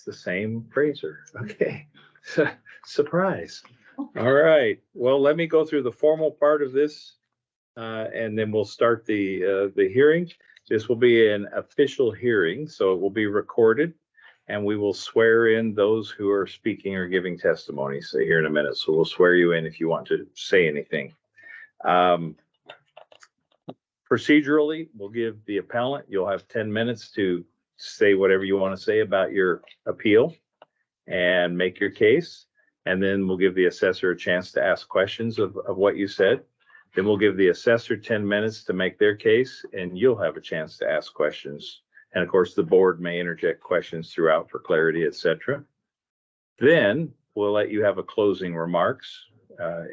the same appraiser. Okay. Surprise. All right. Well, let me go through the formal part of this, and then we'll start the hearing. This will be an official hearing, so it will be recorded, and we will swear in those who are speaking or giving testimony, say here in a minute. So we'll swear you in if you want to say anything. Procedurally, we'll give the appellant, you'll have 10 minutes to say whatever you want to say about your appeal and make your case. And then we'll give the assessor a chance to ask questions of what you said. Then we'll give the assessor 10 minutes to make their case, and you'll have a chance to ask questions. And of course, the board may interject questions throughout for clarity, etc. Then we'll let you have a closing remarks,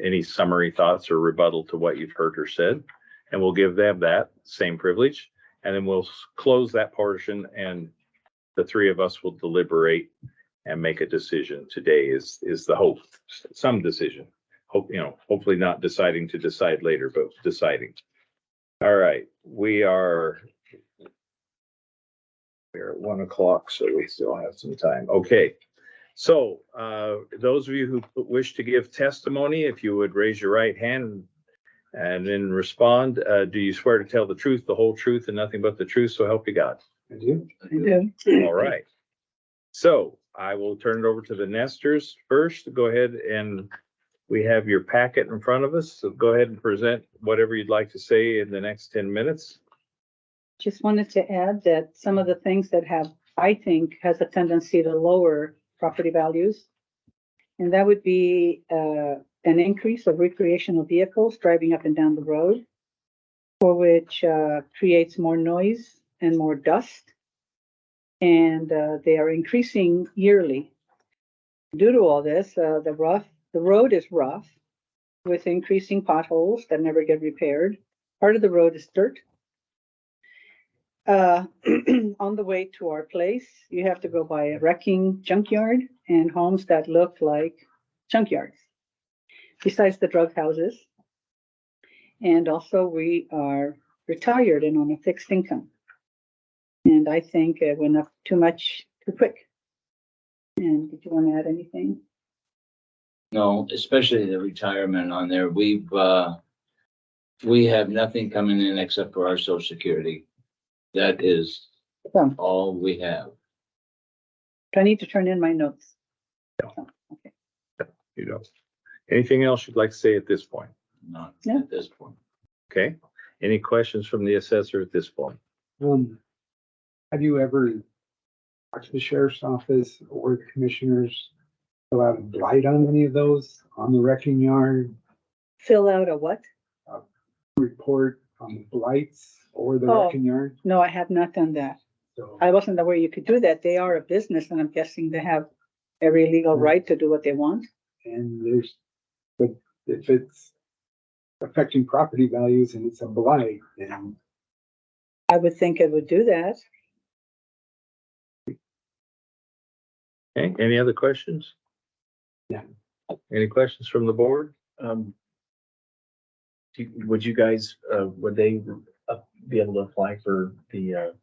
any summary thoughts or rebuttal to what you've heard or said. And we'll give them that same privilege. And then we'll close that portion, and the three of us will deliberate and make a decision. Today is the hope, some decision. Hope, hopefully not deciding to decide later, but deciding. All right, we are at 1 o'clock, so we still have some time. Okay, so those of you who wish to give testimony, if you would raise your right hand and then respond. Do you swear to tell the truth, the whole truth, and nothing but the truth, so help you God? I do. I do. All right. So I will turn it over to the Nestors first. Go ahead, and we have your packet in front of us. So go ahead and present whatever you'd like to say in the next 10 minutes. Just wanted to add that some of the things that I think has a tendency to lower property values. And that would be an increase of recreational vehicles driving up and down the road, for which creates more noise and more dust. And they are increasing yearly. Due to all this, the road is rough with increasing potholes that never get repaired. Part of the road is dirt. On the way to our place, you have to go by a wrecking junkyard and homes that look like junkyards, besides the drug houses. And also we are retired and on a fixed income. And I think it went up too much too quick. And did you want to add anything? No, especially the retirement on there. We have nothing coming in except for our Social Security. That is all we have. Do I need to turn in my notes? No. Oh, okay. You know, anything else you'd like to say at this point? Not Yeah. at this point. Okay. Any questions from the assessor at this point? Have you ever talked to the sheriff's office or the commissioners fill out a blight on any of those on the wrecking yard? Fill out a what? Report on the blights or the Oh. wrecking yard? No, I have not done that. So, I wasn't aware you could do that. They are a business, and I'm guessing they have every legal right to do what they want. and but if it's affecting property values and it's a blight, then I would think it would do that. Okay. Any other questions? Yeah. Any questions from the board? Would you guys, would they be able to apply for the,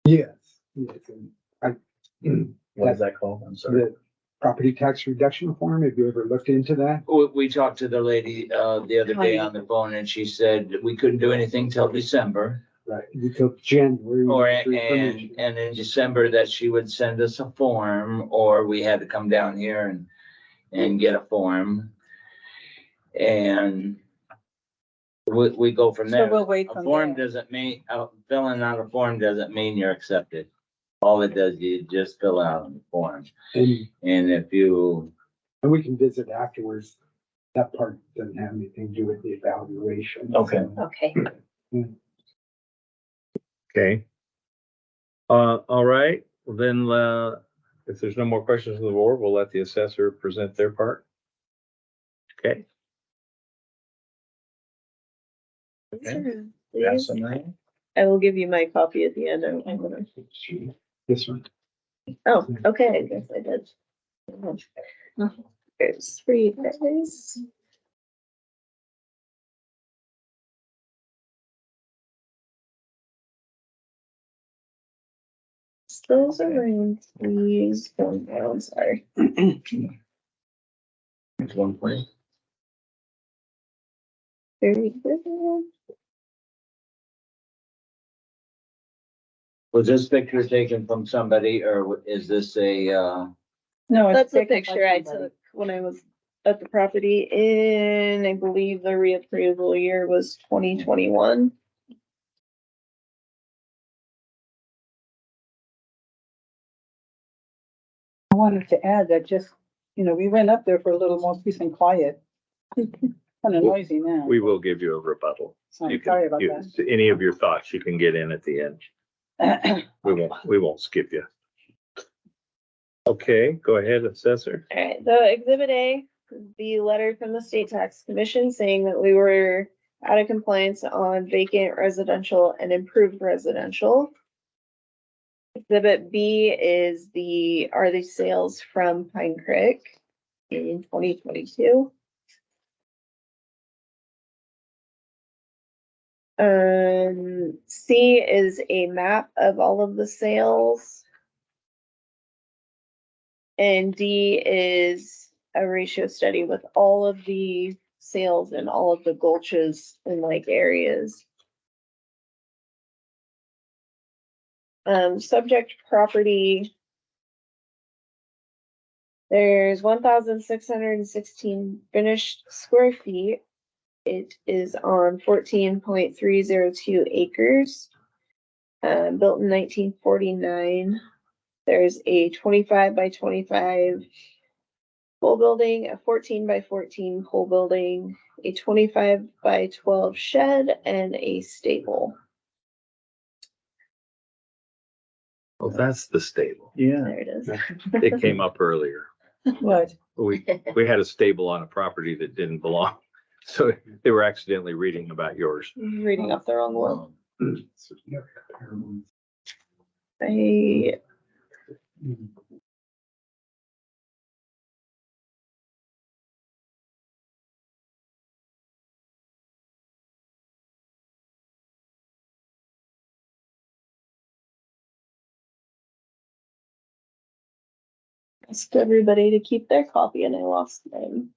yes. And what is that called? I'm sorry. the property tax reduction form, have you ever looked into that? We talked to the lady, the other day on the phone, and she said we couldn't do anything till December. Right, until January. Or, for information. and in December that she would send us a form, or we had to come down here and get a form. And we go from So there. we'll wait A from form there. doesn't mean, filling out a form doesn't mean you're accepted. All it does, you just fill out the form. And And if you, we can visit afterwards. That part doesn't have anything to do with the evaluation. Okay. Okay. Okay. All right. Well, then, if there's no more questions from the board, we'll let the assessor present their part. Okay. Pass them around. I will give you my copy at the end. I'm gonna. This one. Oh, okay, I guess I did. There's 3 guys. pass those around, please. Oh, no, I'm sorry. It's 120. Very good. Was this picture taken from somebody or is this a, No, it's That's a taken by picture I somebody. took when I was at the property in, I believe the reappraisal year was 2021. I wanted to add that just, we went up there for a little more peace and quiet. Kind of noisy now. We will give you a rebuttal. So You I'm sorry about can, any of your thoughts you can get in at the end. that. We won't skip you. Okay, go ahead, assessor. Alright, so exhibit A, the letter from the state tax commission saying that we were out of compliance on vacant residential and improved residential. Exhibit B is are the sales from Pine Creek in 2022. C is a map of all of the sales. And D is a ratio study with all of the sales in all of the gulches and like areas. Subject property. There's 1,616 finished square feet. It is on 14.302 acres. Built in 1949. There's a 25 by 25 pole building, a 14 by 14 pole building, a 25 by 12 shed, and a stable. Well, that's the stable. Yeah. There it is. It came up earlier. What? We had a stable on a property that didn't belong. So they were accidentally reading about yours. Reading off the wrong one. Asked everybody to keep their copy and I lost mine.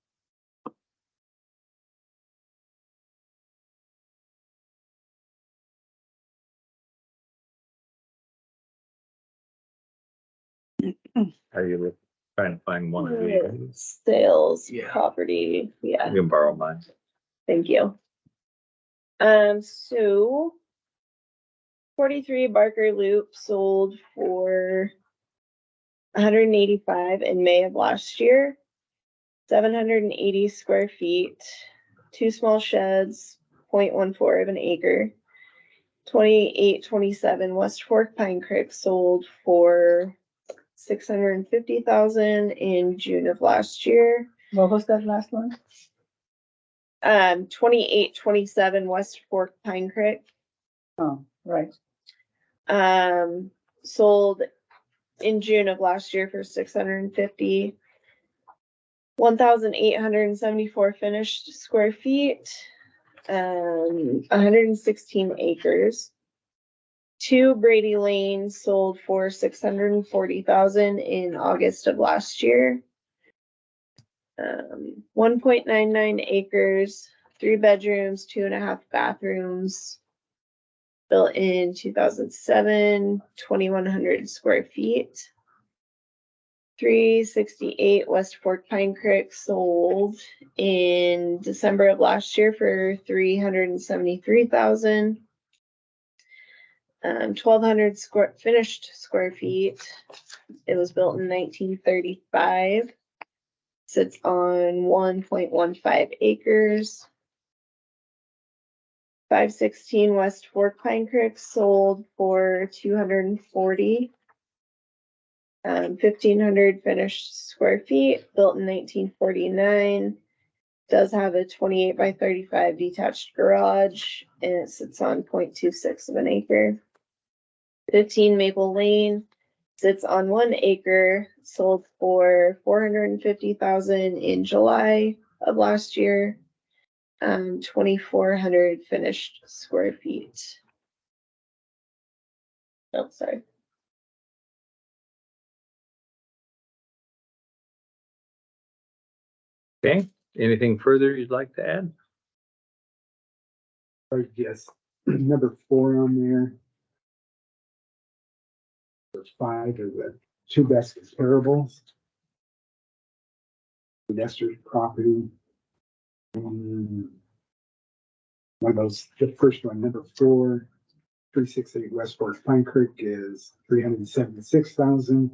Are you trying to find one of these? Sales, Yeah. property, yeah, You can borrow mine. thank you. So 43 Barker Loop sold for 185 in May of last year. 780 square feet, 2 small sheds, 0.14 of an acre. 2827 West Fork Pine Creek sold for 650,000 in June of last year. What was that last one? 2827 West Fork Pine Creek, Oh, right. sold in June of last year for 650. 1,874 finished square feet, 116 acres. 2 Brady Lane sold for 640,000 in August of last year. 1.99 acres, 3 bedrooms, 2.5 bathrooms. Built in 2007, 2,100 square feet. 368 West Fork Pine Creek sold in December of last year for 373,000. 1,200 finished square feet. It was built in 1935. Sits on 1.15 acres. 516 West Fork Pine Creek sold for 240. 1,500 finished square feet, built in 1949. Does have a 28 by 35 detached garage and it sits on 0.26 of an acre. 15 Maple Lane sits on 1 acre, sold for 450,000 in July of last year. 2,400 finished square feet. Oh, sorry. Okay, anything further you'd like to add? I guess, number 4 on there. There's 5 are the 2 best comparables. Nestor property. One of those, the first one, number 4, 368 West Fork Pine Creek is 376,000.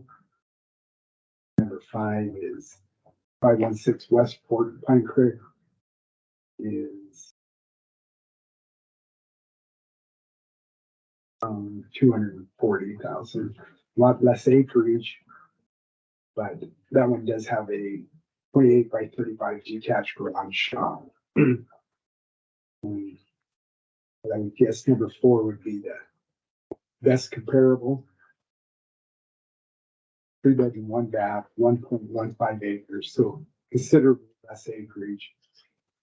Number 5 is 516 West Fork Pine Creek is 240,000. A lot less acreage, but that one does have a 28 by 35 detached garage shop. But I would guess number 4 would be the best comparable. 3-bedroom, 1 bath, 1.15 acres, so considerably less acreage.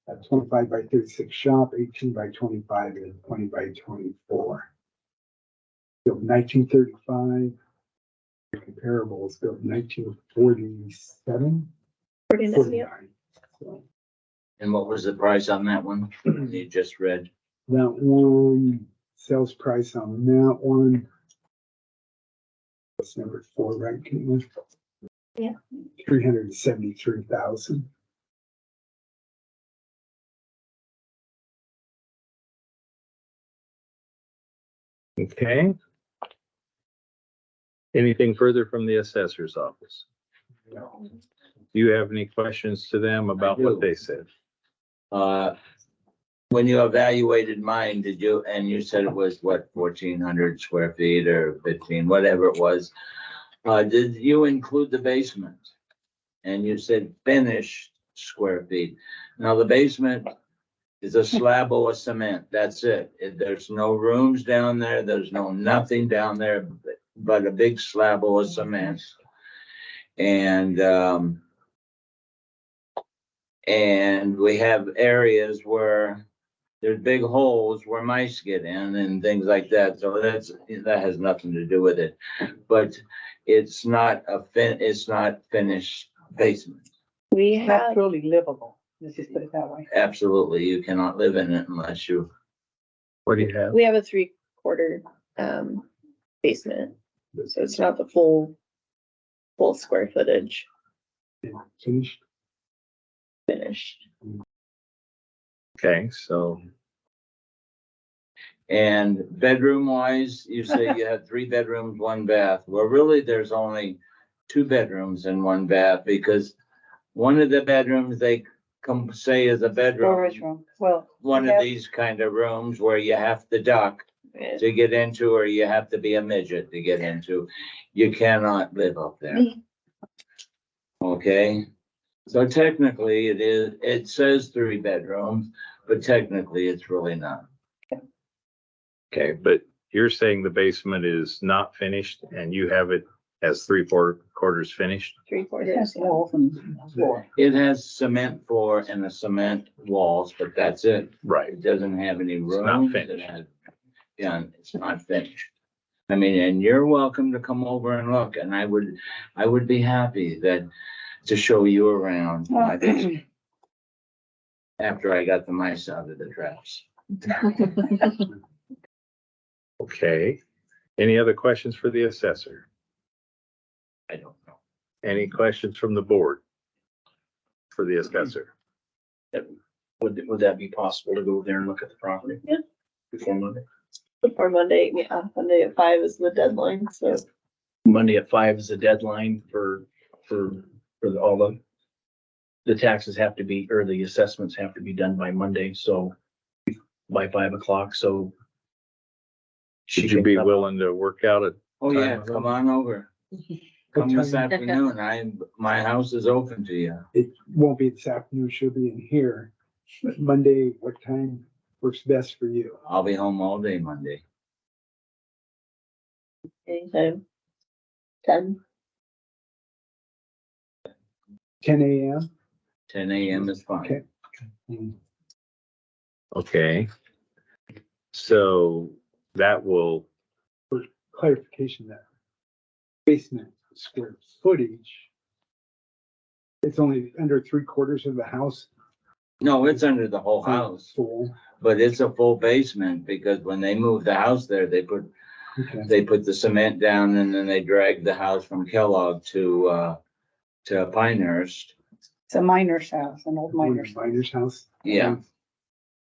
A 25 by 36 shop, 18 by 25, and 20 by 24. Built 1935. The comparable is built 1947. 49, yeah. 49. So And what was the price on that one you just read? that one, sales price on that one. What's number 4, right, Caitlin? Yeah. 373,000. Okay. Anything further from the assessor's office? No. Do you have any questions to them about I what do. they said? When you evaluated mine, did you, and you said it was what, 1,400 square feet or 15, whatever it was. Did you include the basement? And you said finished square feet. Now, the basement is a slab of cement. That's it. There's no rooms down there. There's no nothing down there but a big slab of cement. And we have areas where there's big holes where mice get in and things like that. So that has nothing to do with it. But it's not it's not finished basement. We Not have, truly livable, let's just put it that way. Absolutely. You cannot live in it unless you, What do you have? we have a 3/4 basement, so it's not the full square footage Finished. finished. Okay, so, and bedroom wise, you say you have 3 bedrooms, 1 bath. Well, really, there's only 2 bedrooms and 1 bath because one of the bedrooms they say is a Storage bedroom. room, well. One we of have- these kind of rooms where you have to duck Yeah. to get into, or you have to be a midget to get into. You cannot live up there. Okay, so technically it says 3 bedrooms, but technically it's really not. okay, but you're saying the basement is not finished and you have it as 3/4 finished? 3/4. It has yeah. walls and floor. It has cement floor and a cement walls, but that's it. Right. It doesn't have any It's not rooms. finished. Yeah, it's not finished. I mean, and you're welcome to come over and look, and I would be happy to show you around my basement after I got the mice out of the traps. Okay. Any other questions for the assessor? I don't know. Any questions from the board for the assessor? Would that be possible to go there and look at the property? Yeah. Before Monday? Before Monday, yeah, Monday at 5 is the deadline, so. Monday at 5 is the deadline for all the taxes have to be, or the assessments have to be done by Monday, so by 5 o'clock, so. Should you be willing to work out a Oh, yeah, Time come on over. Come What this time? afternoon. My house is open to you. It won't be this afternoon, she'll be in here. But Monday, what time works best for you? I'll be home all day Monday. Anytime. 10. 10 a.m.? 10 a.m. is fine. Okay. Okay. So that will, For clarification, that basement square footage It's only under 3/4 of the house. No, it's under the whole house, Full. but it's a full basement because when they moved the house there, they put the cement down and then they dragged the house from Kellogg to Pinehurst. It's a miner's house, an old miner's. Miner's house. Yeah.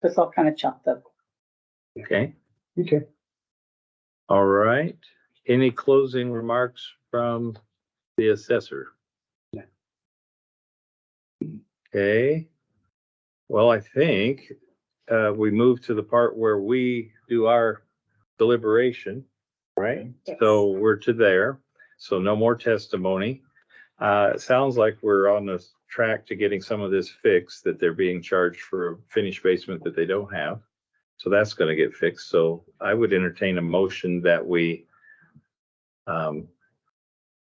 It's all kind of chopped up. Okay, Okay. all right. Any closing remarks from the assessor? No. Okay. Well, I think we move to the part where we do our deliberation, right? Yes. So we're to there. So no more testimony. It sounds like we're on the track to getting some of this fixed, that they're being charged for a finished basement that they don't have. So that's going to get fixed. So I would entertain a motion that we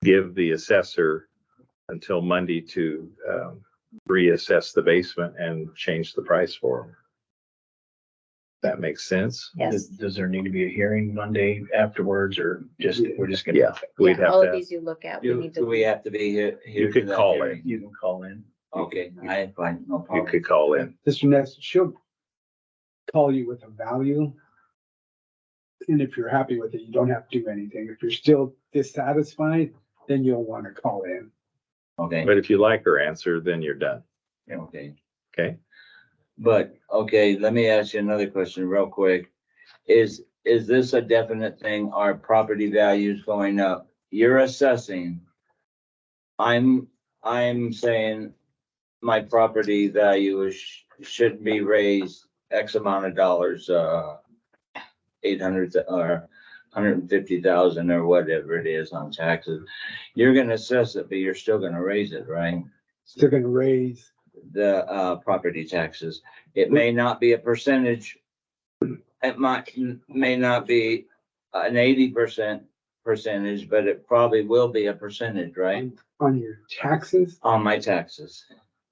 give the assessor until Monday to reassess the basement and change the price for them. That makes sense? Yes. Does there need to be a hearing Monday afterwards, or just, we're just gonna? Yeah, we'd Yeah, have all to. of these you look at, we Do need do we to, have to be here? You to could that call hearing? You can call in. Okay, I find no You problem. could call in. Mr. Nestor, she'll call you with a value. And if you're happy with it, you don't have to do anything. If you're still dissatisfied, then you'll want to call in. Okay, But if you like her answer, then you're done. okay. Okay? But, okay, let me ask you another question real quick. Is this a definite thing? Are property values going up? You're assessing. I'm saying my property value should be raised X amount of dollars, 800 or 150,000 or whatever it is on taxes. You're gonna assess it, but you're still gonna raise it, right? Still gonna raise. The property taxes. It may not be a percentage. It may not be an 80% percentage, but it probably will be a percentage, right? On your taxes, On my taxes.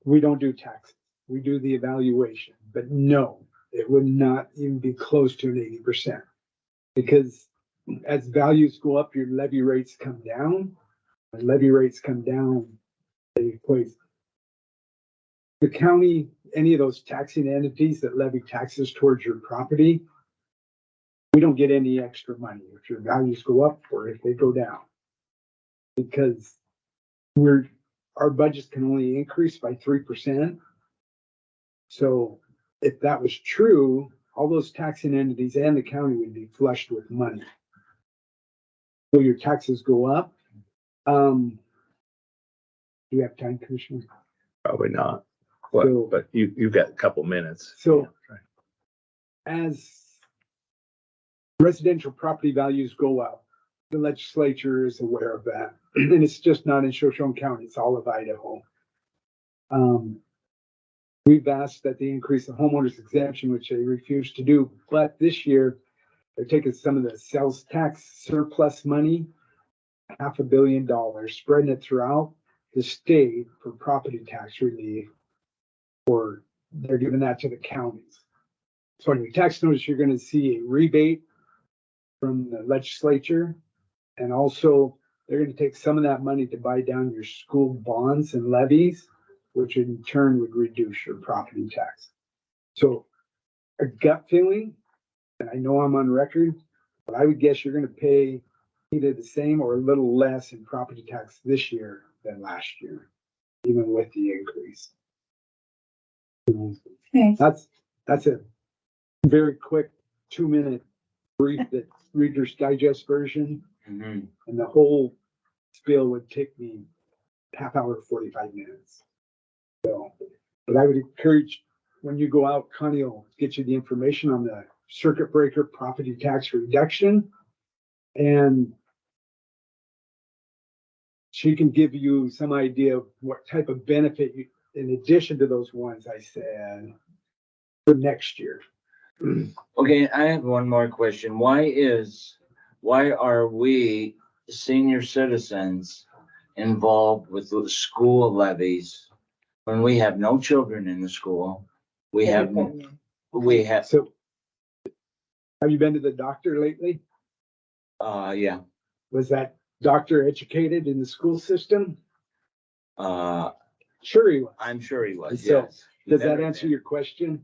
we don't do taxes. We do the evaluation, but no, it would not even be close to an 80%. Because as values go up, your levy rates come down. When levy rates come down, they equate. The county, any of those taxing entities that levy taxes towards your property, we don't get any extra money if your values go up or if they go down. Because our budgets can only increase by 3%. So if that was true, all those taxing entities and the county would be flushed with money. So your taxes go up. Do you have time, Commissioner? Probably not. So- But you've got a couple minutes. So- Yeah, As residential property values go up, the legislature is aware of that. And it's just not in Shoshone County, it's all of Idaho. We've asked that they increase the homeowners exemption, which they refuse to do, but this year they're taking some of the sales tax surplus money, $500 million, spreading it throughout the state for property tax relief, or they're giving that to the counties. So on your tax notice, you're gonna see a rebate from the legislature. And also, they're gonna take some of that money to buy down your school bonds and levies, which in turn would reduce your property tax. So a gut feeling, and I know I'm on record, but I would guess you're gonna pay either the same or a little less in property tax this year than last year, even with the increase. Okay. That's a very quick 2-minute brief that Reader's Digest version, Mhm. and the whole spiel would take me half hour, 45 minutes. So, but I would encourage, when you go out, Connie will get you the information on the circuit breaker property tax reduction. And she can give you some idea of what type of benefit you, in addition to those ones I said, for next year. Okay, I have one more question. Why are we senior citizens involved with the school levies when we have no children in the school? We have, So, have you been to the doctor lately? yeah, Was that doctor educated in the school system? Sure he was. I'm sure he was, So, yes. He Does that better answer been. your question?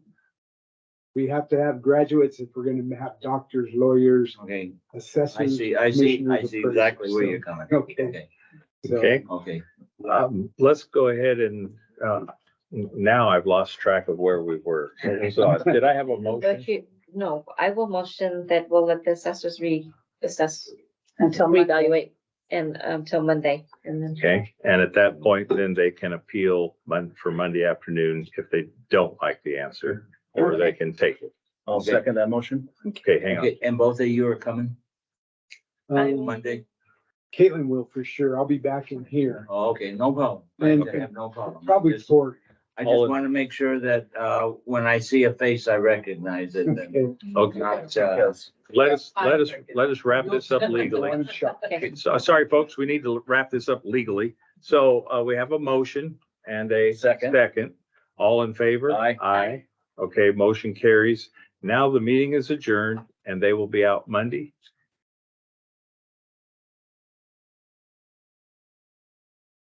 We have to have graduates if we're gonna have doctors, lawyers, Okay, assessors. I see commissioners, exactly where appraisers, you're coming. Okay. Okay, so- Okay, okay. let's go ahead and, now I've lost track of where we were. So did I have a motion? No, I will motion that we'll let the assessors reassess, Until Monday. reevaluate and until Monday and then. Okay, and at that point, then they can appeal for Monday afternoon if they don't like the answer, or they can take it. I'll Okay. second that motion. Okay, hang on. Okay, and both of you are coming Monday? Caitlin will for sure. I'll be back in here. Oh, okay, no problem. And- I have no problem. Probably Just- for, I all just in- want to make sure that, when I see a face, I recognize it. and okay. Okay, Not, let us wrap this up legally. One shot. Okay. So, sorry, folks, we need to wrap this up legally. So, we have a motion and a Second. second. All in favor? Aye. Aye. Okay, motion carries. Now the meeting is adjourned and they will be out Monday.